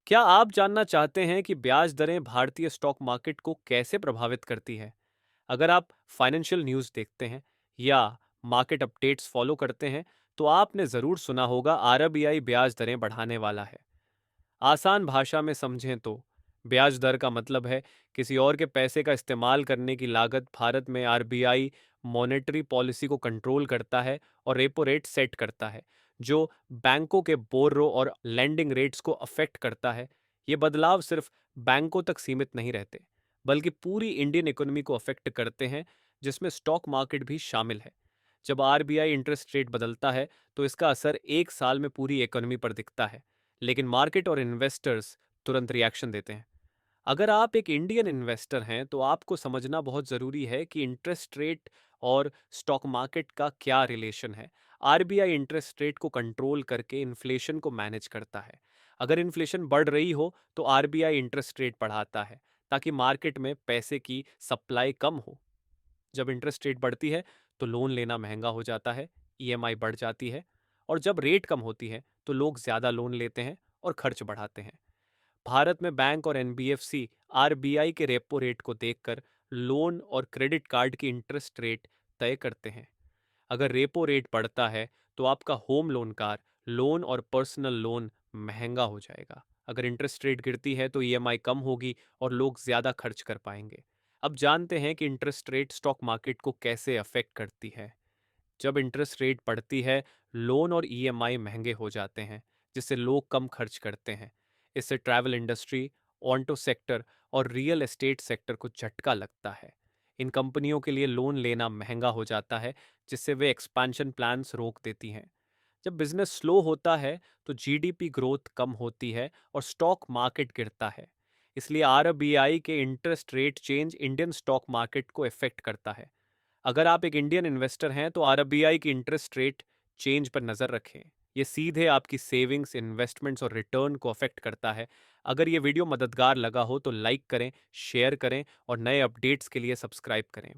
क्या आप जानना चाहते हैं कि ब्याज दरें भारतीय स्टॉक मार्केट को कैसे प्रभावित करती है? अगर आप फाइनेंशियल न्यूज़ देखते हैं या मार्केट अपडेट्स फॉलो करते हैं, तो आपने ज़रूर सुना होगा आरबीआई ब्याज दरें बढ़ाने वाला है। आसान भाषा में समझें तो ब्याज दर का मतलब है किसी और के पैसे का इस्तेमाल करने की लागत। भारत में आरबीआई मॉनेटरी पॉलिसी को कंट्रोल करता है और रेपो रेट सेट करता है, जो बैंकों के बोर्रो और लैंडिंग रेट्स को अफेक्ट करता है। ये बदलाव सिर्फ बैंकों तक सीमित नहीं रहते, बल्कि पूरी इंडियन इकोनॉमी को अफेक्ट करते हैं, जिसमें स्टॉक मार्केट भी शामिल है। जब आरबीआई इंटरेस्ट रेट बदलता है, तो इसका असर एक साल में पूरी इकोनॉमी पर दिखता है, लेकिन मार्केट और इन्वेस्टर्स तुरंत रिएक्शन देते हैं। अगर आप एक इंडियन इन्वेस्टर हैं, तो आपको समझना बहुत ज़रूरी है कि इंटरेस्ट रेट और स्टॉक मार्केट का क्या रिलेशन है। आरबीआई इंटरेस्ट रेट को कंट्रोल करके इन्फ्लेशन को मैनेज करता है। अगर इन्फ्लेशन बढ़ रही हो, तो आरबीआई इंटरेस्ट रेट बढ़ाता है, ताकि मार्केट में पैसे की सप्लाई कम हो। जब इंटरेस्ट रेट बढ़ती है, तो लोन लेना महंगा हो जाता है, ईएमआई बढ़ जाती है, और जब रेट कम होती है, तो लोग ज़्यादा लोन लेते हैं और खर्च बढ़ाते हैं। भारत में बैंक और एनबीएफसी आरबीआई के रेपो रेट को देखकर लोन और क्रेडिट कार्ड की इंटरेस्ट रेट तय करते हैं। अगर रेपो रेट बढ़ता है, तो आपका होम लोन, कार लोन और पर्सनल लोन महंगा हो जाएगा। अगर इंटरेस्ट रेट गिरती है, तो ईएमआई कम होगी और लोग ज़्यादा खर्च कर पाएंगे। अब जानते हैं कि इंटरेस्ट रेट स्टॉक मार्केट को कैसे अफेक्ट करती है। जब इंटरेस्ट रेट बढ़ती है, लोन और ईएमआई महंगे हो जाते हैं, जिससे लोग कम खर्च करते हैं। इससे ट्रैवल इंडस्ट्री, ऑटो सेक्टर और रियल एस्टेट सेक्टर को झटका लगता है। इन कंपनियों के लिए लोन लेना महंगा हो जाता है, जिससे वे एक्सपेंशन प्लान्स रोक देती हैं। जब बिजनेस स्लो होता है, तो जीडीपी ग्रोथ कम होती है और स्टॉक मार्केट गिरता है। इसलिए आरबीआई के interest rate change Indian stock market को इफेक्ट करता है। अगर आप एक इंडियन इन्वेस्टर हैं, तो आरबीआई की इंटरेस्ट रेट चेंज पर नज़र रखें। ये सीधे आपकी सेविंग्स, इन्वेस्टमेंट्स और रिटर्न को अफेक्ट करता है। अगर ये वीडियो मददगार लगा हो, तो लाइक करें, शेयर करें और नए अपडेट्स के लिए सब्सक्राइब करें।